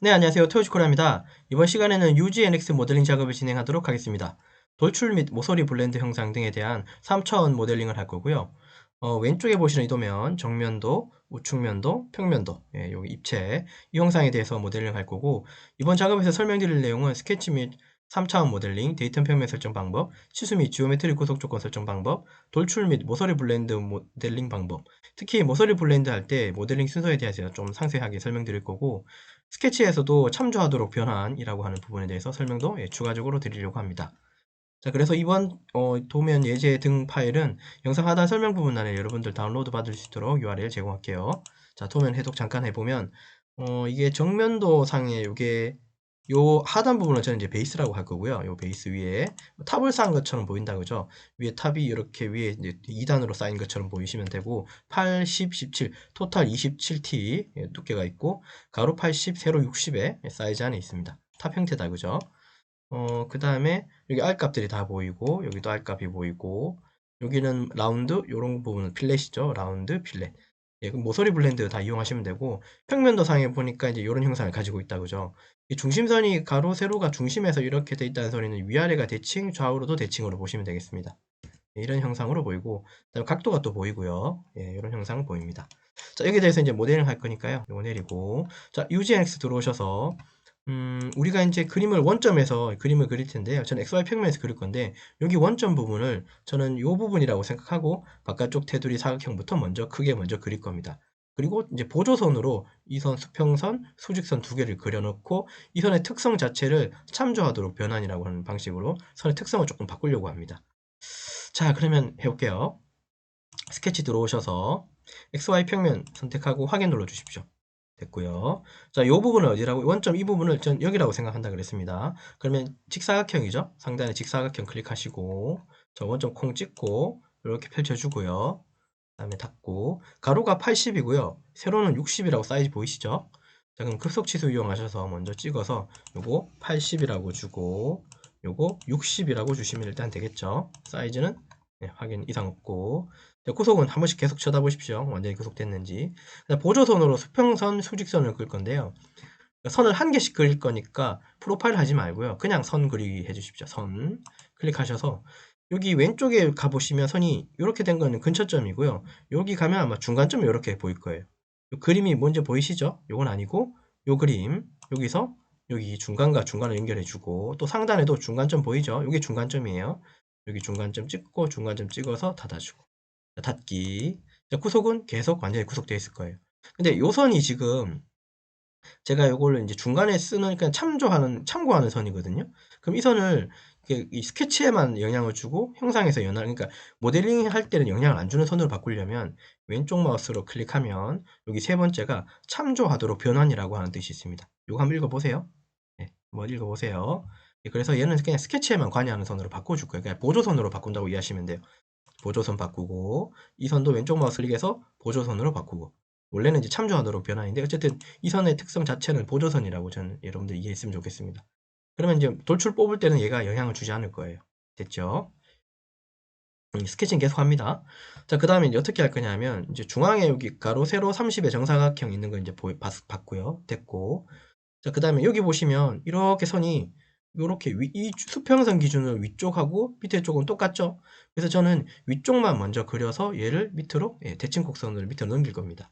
네, 안녕하세요. 토요지코리아입니다. 이번 시간에는 UGNX 모델링 작업을 진행하도록 하겠습니다. 돌출 및 모서리 블렌드 형상 등에 대한 3차원 모델링을 할 거고요. 왼쪽에 보시는 이 도면, 정면도, 우측면도, 평면도, 여기 입체, 이 형상에 대해서 모델링 할 거고, 이번 작업에서 설명드릴 내용은 스케치 및 3차원 모델링, 데이터 평면 설정 방법, 치수 및 지오메트리 구속 조건 설정 방법, 돌출 및 모서리 블렌드 모델링 방법, 특히 모서리 블렌드 할 때 모델링 순서에 대해서 좀 상세하게 설명드릴 거고, 스케치에서도 참조하도록 변환이라고 하는 부분에 대해서 설명도 추가적으로 드리려고 합니다. 자, 그래서 이번 도면 예제 등 파일은 영상 하단 설명 부분란에 여러분들 다운로드 받을 수 있도록 URL 제공할게요. 자, 도면 해독 잠깐 해보면 이게 정면도 상에 이게 요 하단 부분은 저는 이제 베이스라고 할 거고요. 요 베이스 위에 탑을 쌓은 것처럼 보인다 그죠? 위에 탑이 이렇게 위에 이제 2단으로 쌓인 것처럼 보이시면 되고 8, 10, 17 토탈 27T 두께가 있고 가로 80, 세로 60의 사이즈 안에 있습니다. 탑 형태다 그죠? 그 다음에 여기 R값들이 다 보이고 여기도 R값이 보이고 여기는 라운드 요런 부분은 필렛이죠. 라운드 필렛. 예, 그럼 모서리 블렌드 다 이용하시면 되고 평면도 상에 보니까 이제 이런 형상을 가지고 있다 그죠. 이 중심선이 가로 세로가 중심에서 이렇게 돼 있다는 소리는 위아래가 대칭 좌우로도 대칭으로 보시면 되겠습니다. 예, 이런 형상으로 보이고 그다음에 각도가 또 보이고요. 예, 이런 형상 보입니다. 자, 여기에 대해서 이제 모델링 할 거니까요. 이거 내리고 자, UGNX 들어오셔서 우리가 이제 그림을 원점에서 그림을 그릴 텐데요. 저는 XY 평면에서 그릴 건데 여기 원점 부분을 저는 이 부분이라고 생각하고 바깥쪽 테두리 사각형부터 크게 먼저 그릴 겁니다. 그리고 이제 보조선으로 이 선 수평선, 수직선 두 개를 그려놓고 이 선의 특성 자체를 참조하도록 변환이라고 하는 방식으로 선의 특성을 조금 바꾸려고 합니다. 자, 그러면 해볼게요. 스케치 들어오셔서 XY 평면 선택하고 확인 눌러 주십시오. 됐고요. 자, 이 부분은 어디라고? 원점 이 부분을 전 여기라고 생각한다 그랬습니다. 그러면 직사각형이죠? 상단에 직사각형 클릭하시고 저 원점 콩 찍고 이렇게 펼쳐주고요. 그 다음에 닫고 가로가 80이고요. 세로는 60이라고 사이즈 보이시죠? 자, 그럼 급속치수 이용하셔서 먼저 찍어서 요거 80이라고 주고 요거 60이라고 주시면 일단 되겠죠? 사이즈는 확인 이상 없고 구속은 한 번씩 계속 쳐다보십시오. 완전히 구속됐는지. 보조선으로 수평선, 수직선을 그릴 건데요. 선을 한 개씩 그릴 거니까 프로파일 하지 말고요. 그냥 선 그리기 해주십시오. 선 클릭하셔서 여기 왼쪽에 가보시면 선이 이렇게 된 거는 근처점이고요. 여기 가면 아마 중간점이 이렇게 보일 거예요. 요 그림이 먼저 보이시죠? 요건 아니고 요 그림 여기서 여기 중간과 중간을 연결해주고 또 상단에도 중간점 보이죠? 이게 중간점이에요. 여기 중간점 찍고 중간점 찍어서 닫아주고 닫기. 구속은 계속 완전히 구속되어 있을 거예요. 근데 요 선이 지금 제가 요거를 이제 중간에 쓰는 그냥 참고하는 선이거든요. 그럼 이 선을 이 스케치에만 영향을 주고 형상에서 그러니까 모델링 할 때는 영향을 안 주는 선으로 바꾸려면 왼쪽 마우스로 클릭하면 여기 세 번째가 참조하도록 변환이라고 하는 뜻이 있습니다. 요거 한번 읽어보세요. 네, 한번 읽어보세요. 그래서 얘는 그냥 스케치에만 관여하는 선으로 바꿔줄 거예요. 그냥 보조선으로 바꾼다고 이해하시면 돼요. 보조선 바꾸고 이 선도 왼쪽 마우스 클릭해서 보조선으로 바꾸고 원래는 이제 참조하도록 변환인데 어쨌든 이 선의 특성 자체는 보조선이라고 저는 여러분들 이해했으면 좋겠습니다. 그러면 이제 돌출 뽑을 때는 얘가 영향을 주지 않을 거예요. 됐죠? 스케치는 계속 합니다. 자, 그 다음에 이제 어떻게 할 거냐면 이제 중앙에 여기 가로 세로 30의 정사각형 있는 거 이제 봤고요. 됐고. 자, 그 다음에 여기 보시면 이렇게 선이 이렇게 이 수평선 기준으로 위쪽하고 밑에 쪽은 똑같죠? 그래서 저는 위쪽만 먼저 그려서 얘를 밑으로 대칭 곡선을 밑으로 넘길 겁니다.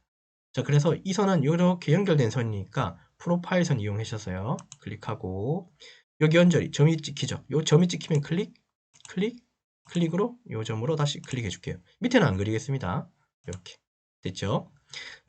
자, 그래서 이 선은 이렇게 연결된 선이니까 프로파일 선 이용하셔서요. 클릭하고 여기 연결이 점이 찍히죠? 요 점이 찍히면 클릭, 클릭, 클릭으로 요 점으로 다시 클릭해 줄게요. 밑에는 안 그리겠습니다. 이렇게 됐죠?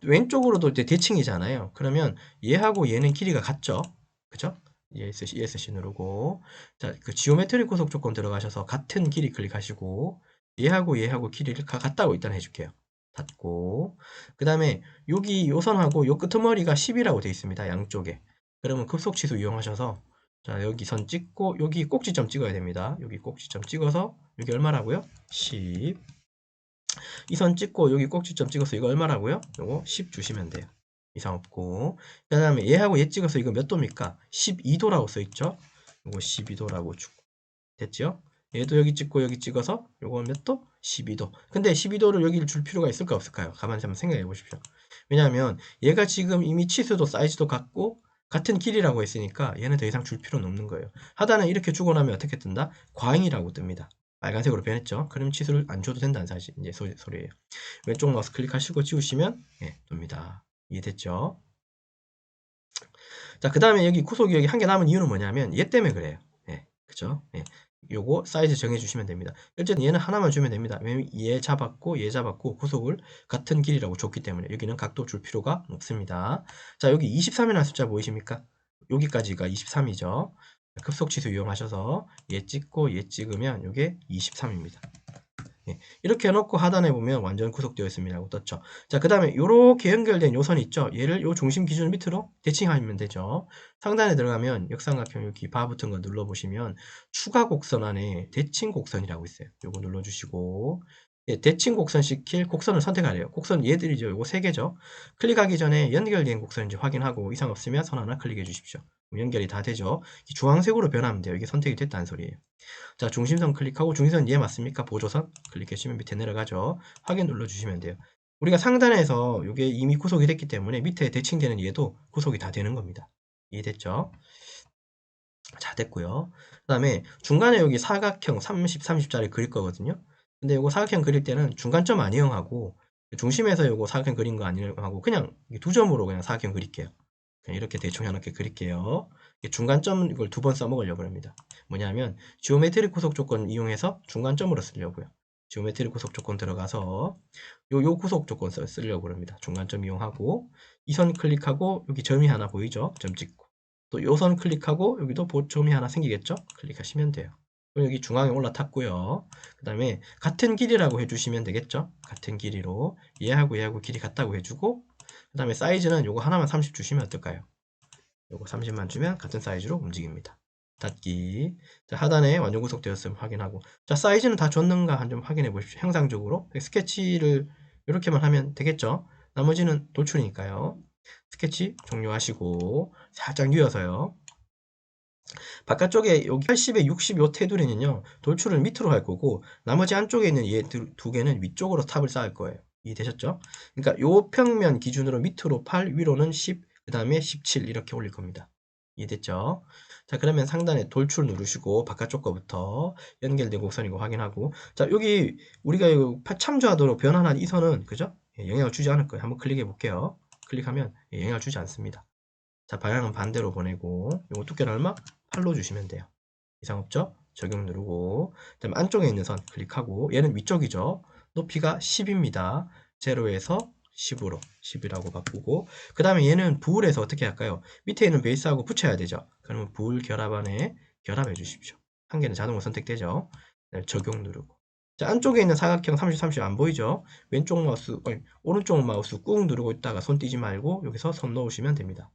왼쪽으로도 이제 대칭이잖아요. 그러면 얘하고 얘는 길이가 같죠? 그죠? ESC 누르고 자, 그 지오메트리 구속 조건 들어가셔서 같은 길이 클릭하시고 얘하고 길이를 같다고 일단 해줄게요. 닫고 그 다음에 여기 요 선하고 요 끄트머리가 10이라고 되어 있습니다. 양쪽에. 그러면 급속치수 이용하셔서 자, 여기 선 찍고 여기 꼭지점 찍어야 됩니다. 여기 꼭지점 찍어서 여기 얼마라고요? 10. 이 선 찍고 여기 꼭지점 찍어서 이거 얼마라고요? 요거 10 주시면 돼요. 이상 없고 그 다음에 얘하고 얘 찍어서 이거 몇 도입니까? 12도라고 써있죠? 요거 12도라고 주고 됐죠? 얘도 여기 찍고 여기 찍어서 요거 몇 도? 12도. 근데 12도를 여기를 줄 필요가 있을까 없을까요? 가만히 한번 생각해 보십시오. 왜냐하면 얘가 지금 이미 치수도 사이즈도 같고 같은 길이라고 했으니까 얘는 더 이상 줄 필요는 없는 거예요. 하단에 이렇게 주고 나면 어떻게 뜬다? 과잉이라고 뜹니다. 빨간색으로 변했죠? 그럼 치수를 안 줘도 된다는 사실, 이제 소리예요. 왼쪽 마우스 클릭하시고 지우시면, 예, 뜹니다. 이해됐죠? 자, 그 다음에 여기 구속이 여기 한 개 남은 이유는 뭐냐면, 얘 때문에 그래요. 예, 그죠? 예. 요거 사이즈 정해주시면 됩니다. 어쨌든 얘는 하나만 주면 됩니다. 왜냐면 얘 잡았고 구속을 같은 길이라고 줬기 때문에 여기는 각도 줄 필요가 없습니다. 자, 여기 23이라는 숫자 보이십니까? 여기까지가 23이죠. 급속치수 이용하셔서 얘 찍고 얘 찍으면 이게 23입니다. 예, 이렇게 해놓고 하단에 보면 완전 구속되어 있습니다라고 떴죠. 자, 그 다음에 이렇게 연결된 요선 있죠. 얘를 요 중심 기준 밑으로 대칭하면 되죠. 상단에 들어가면 역삼각형 여기 바 붙은 거 눌러보시면 추가 곡선 안에 대칭 곡선이라고 있어요. 요거 눌러주시고, 예, 대칭 곡선 시킬 곡선을 선택하래요. 곡선 얘들이죠. 요거 3개죠. 클릭하기 전에 연결된 곡선인지 확인하고 이상 없으면 선 하나 클릭해 주십시오. 연결이 다 되죠. 주황색으로 변하면 돼요. 이게 선택이 됐다는 소리예요. 자, 중심선 클릭하고 중심선 얘 맞습니까? 보조선 클릭해주시면 밑에 내려가죠. 확인 눌러주시면 돼요. 우리가 상단에서 이게 이미 구속이 됐기 때문에 밑에 대칭되는 얘도 구속이 다 되는 겁니다. 이해됐죠? 자, 됐고요. 그 다음에 중간에 여기 사각형 30, 30짜리 그릴 거거든요. 근데 이거 사각형 그릴 때는 중간점 안 이용하고 중심에서 이거 사각형 그린 거 안 이용하고 그냥 두 점으로 그냥 사각형 그릴게요. 그냥 이렇게 대충 해놓게 그릴게요. 중간점 이걸 2번 써먹으려고 합니다. 뭐냐면 지오메트리 구속 조건 이용해서 중간점으로 쓰려고요. 지오메트리 구속 조건 들어가서 요 구속 조건 쓰려고 합니다. 중간점 이용하고 이 선 클릭하고 여기 점이 하나 보이죠? 점 찍고 또 요 선 클릭하고 여기도 점이 하나 생기겠죠? 클릭하시면 돼요. 그럼 여기 중앙에 올라탔고요. 그 다음에 같은 길이라고 해주시면 되겠죠? 같은 길이로 얘하고 길이 같다고 해주고 그 다음에 사이즈는 요거 하나만 30 주시면 어떨까요? 요거 30만 주면 같은 사이즈로 움직입니다. 닫기. 자, 하단에 완전 구속되었으면 확인하고. 자, 사이즈는 다 줬는가 좀 확인해 보십시오. 형상적으로. 스케치를 이렇게만 하면 되겠죠? 나머지는 돌출이니까요. 스케치 종료하시고, 살짝 뉘어서요. 바깥쪽에 여기 80에 60 요 테두리는요, 돌출을 밑으로 할 거고, 나머지 안쪽에 있는 얘 두 개는 위쪽으로 탑을 쌓을 거예요. 이해되셨죠? 그러니까 요 평면 기준으로 밑으로 8, 위로는 10, 그 다음에 17 이렇게 올릴 겁니다. 이해됐죠? 자, 그러면 상단에 돌출 누르시고 바깥쪽 거부터 연결된 곡선이고 확인하고, 자, 여기 우리가 참조하도록 변환한 이 선은 그죠? 예, 영향을 주지 않을 거예요. 한번 클릭해 볼게요. 클릭하면 영향을 주지 않습니다. 자, 방향은 반대로 보내고 요거 두께는 얼마? 8로 주시면 돼요. 이상 없죠? 적용 누르고 그다음에 안쪽에 있는 선 클릭하고 얘는 위쪽이죠. 높이가 10입니다. 0에서 10으로 10이라고 바꾸고 그 다음에 얘는 부울에서 어떻게 할까요? 밑에 있는 베이스하고 붙여야 되죠. 그러면 부울 결합안에 결합해 주십시오. 한 개는 자동으로 선택되죠. 적용 누르고 자, 안쪽에 있는 사각형 30, 30 안 보이죠? 왼쪽 마우스, 오른쪽 마우스 꾹 누르고 있다가 손 띄지 말고 여기서 손 넣으시면 됩니다.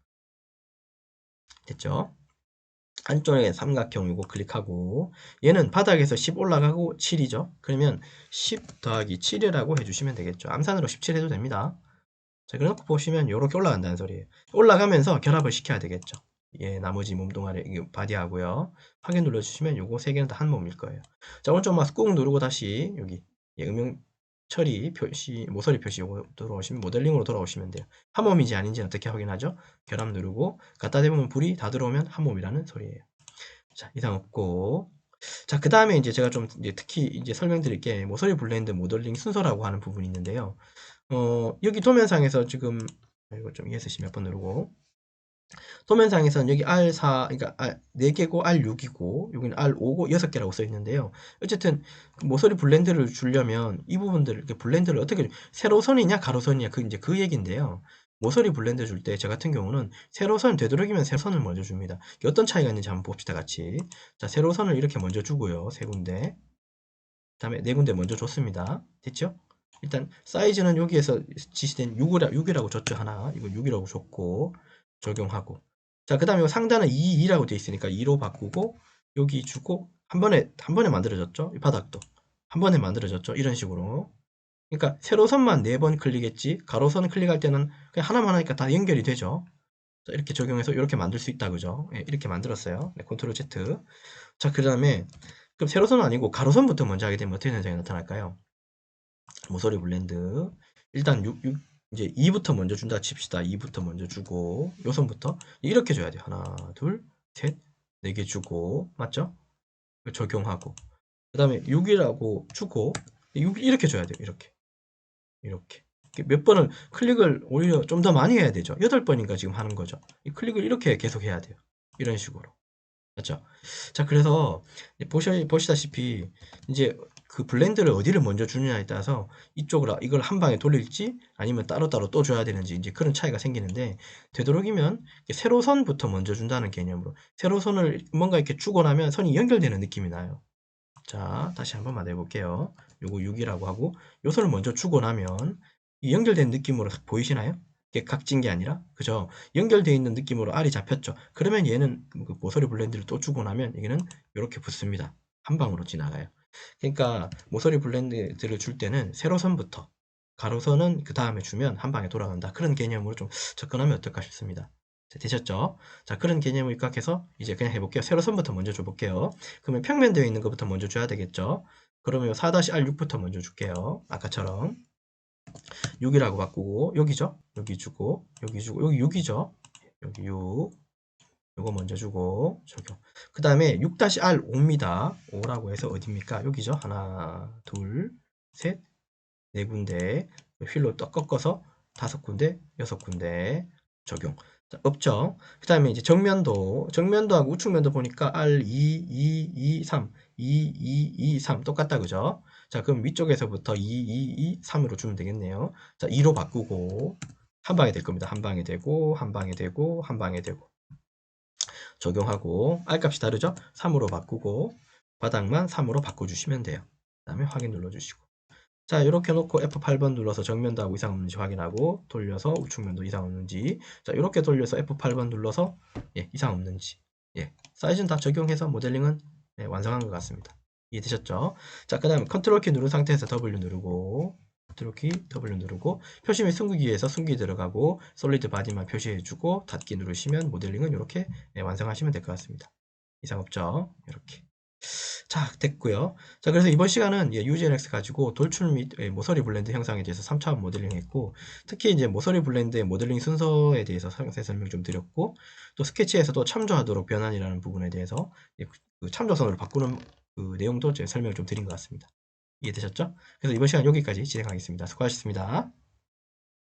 됐죠? 안쪽에 삼각형 이거 클릭하고 얘는 바닥에서 10 올라가고 7이죠. 그러면 10 더하기 7이라고 해주시면 되겠죠. 암산으로 17 해도 됩니다. 자, 그래놓고 보시면 이렇게 올라간다는 소리예요. 올라가면서 결합을 시켜야 되겠죠. 예, 나머지 몸동아리 바디하고요. 확인 눌러주시면 요거 세 개는 다 한 몸일 거예요. 자, 오른쪽 마우스 꾹 누르고 다시 여기 예, 음영 처리 표시 모서리 표시 요거 들어오시면 모델링으로 돌아오시면 돼요. 한 몸인지 아닌지 어떻게 확인하죠? 결합 누르고 갖다 대보면 불이 다 들어오면 한 몸이라는 소리예요. 자, 이상 없고 자, 그 다음에 이제 제가 좀 이제 특히 이제 설명드릴 게 모서리 블렌드 모델링 순서라고 하는 부분이 있는데요. 여기 도면상에서 지금 이거 좀 ESC 몇 번 누르고 도면상에서는 여기 R4 그러니까 4개고 R6이고 여기는 R5고 6개라고 써 있는데요. 어쨌든 모서리 블렌드를 주려면 이 부분들을 이렇게 블렌드를 어떻게 세로선이냐 가로선이냐 그 이제 그 얘기인데요. 모서리 블렌드 줄 때 저 같은 경우는 세로선 되도록이면 세로선을 먼저 줍니다. 어떤 차이가 있는지 한번 봅시다 같이. 자, 세로선을 이렇게 먼저 주고요. 세 군데. 그다음에 네 군데 먼저 줬습니다. 됐죠? 일단 사이즈는 여기에서 지시된 6이라고 줬죠 하나. 이거 6이라고 줬고 적용하고 자, 그 다음에 상단은 2라고 되어 있으니까 2로 바꾸고 여기 주고 한 번에 만들어졌죠. 이 바닥도 한 번에 만들어졌죠. 이런 식으로. 그러니까 세로선만 4번 클릭했지 가로선 클릭할 때는 그냥 하나만 하니까 다 연결이 되죠. 자, 이렇게 적용해서 이렇게 만들 수 있다 그죠? 예, 이렇게 만들었어요. 네, 컨트롤 Z. 자, 그 다음에 그럼 세로선은 아니고 가로선부터 먼저 하게 되면 어떻게 현상이 나타날까요? 모서리 블렌드 일단 이제 2부터 먼저 준다 칩시다. 2부터 먼저 주고 요선부터 이렇게 줘야 돼요. 하나, 둘, 셋, 4개 주고 맞죠? 적용하고 그 다음에 6이라고 주고 6 이렇게 줘야 돼요. 이렇게 몇 번을 클릭을 오히려 좀 더 많이 해야 되죠. 8번인가 지금 하는 거죠. 이 클릭을 이렇게 계속 해야 돼요. 이런 식으로. 맞죠? 자, 그래서 보시다시피 이제 그 블렌드를 어디를 먼저 주느냐에 따라서 이쪽으로 이걸 한 방에 돌릴지 아니면 따로따로 또 줘야 되는지 이제 그런 차이가 생기는데 되도록이면 세로선부터 먼저 준다는 개념으로 세로선을 뭔가 이렇게 주고 나면 선이 연결되는 느낌이 나요. 자, 다시 한번 만들어 볼게요. 요거 6이라고 하고 요 선을 먼저 주고 나면 이 연결된 느낌으로 보이시나요? 이게 각진 게 아니라 그죠? 연결되어 있는 느낌으로 알이 잡혔죠. 그러면 얘는 그 모서리 블렌드를 또 주고 나면 여기는 이렇게 붙습니다. 한 방으로 지나가요. 그러니까 모서리 블렌드를 줄 때는 세로선부터 가로선은 그 다음에 주면 한 방에 돌아간다. 그런 개념으로 좀 접근하면 어떨까 싶습니다. 자, 되셨죠? 자, 그런 개념을 입각해서 이제 그냥 해볼게요. 세로선부터 먼저 줘볼게요. 그러면 평면되어 있는 것부터 먼저 줘야 되겠죠? 그러면 4-R6부터 먼저 줄게요. 아까처럼 6이라고 바꾸고 여기죠? 여기 주고 여기 주고 여기 6이죠? 여기 6 요거 먼저 주고 적용. 그 다음에 6-R5입니다. 5라고 해서 어디입니까? 여기죠? 하나, 둘, 셋, 네 군데 휠로 또 꺾어서 5군데, 6군데 적용. 자, 없죠? 그 다음에 이제 정면도하고 우측면도 보니까 R2, 2, 2, 3, 2, 2, 2, 3 똑같다, 그죠? 자, 그럼 위쪽에서부터 2, 2, 2, 3으로 주면 되겠네요. 자, 2로 바꾸고 한 방에 될 겁니다. 한 방에 되고, 한 방에 되고, 한 방에 되고. 적용하고 R값이 다르죠? 3으로 바꾸고 바닥만 3으로 바꿔주시면 돼요. 그 다음에 확인 눌러주시고 자, 이렇게 놓고 F8번 눌러서 정면도 하고 이상 없는지 확인하고 돌려서 우측면도 이상 없는지 자, 이렇게 돌려서 F8번 눌러서 예, 이상 없는지 예, 사이즈는 다 적용해서 모델링은 예, 완성한 것 같습니다. 이해되셨죠? 자, 그 다음에 컨트롤 키 누른 상태에서 W 누르고 컨트롤 키 W 누르고 표시 및 숨기기에서 숨기기 들어가고 솔리드 바디만 표시해주고 닫기 누르시면 모델링은 이렇게 예, 완성하시면 될 것 같습니다. 이상 없죠? 이렇게 자, 됐고요. 자, 그래서 이번 시간은 UGNX 가지고 돌출 및 모서리 블렌드 형상에 대해서 3차원 모델링 했고, 특히 이제 모서리 블렌드의 모델링 순서에 대해서 상세 설명 좀 드렸고, 또 스케치에서도 참조하도록 변환이라는 부분에 대해서 그 참조선으로 바꾸는 그 내용도 제가 설명을 좀 드린 것 같습니다. 이해되셨죠? 그래서 이번 시간 여기까지 진행하겠습니다. 수고하셨습니다.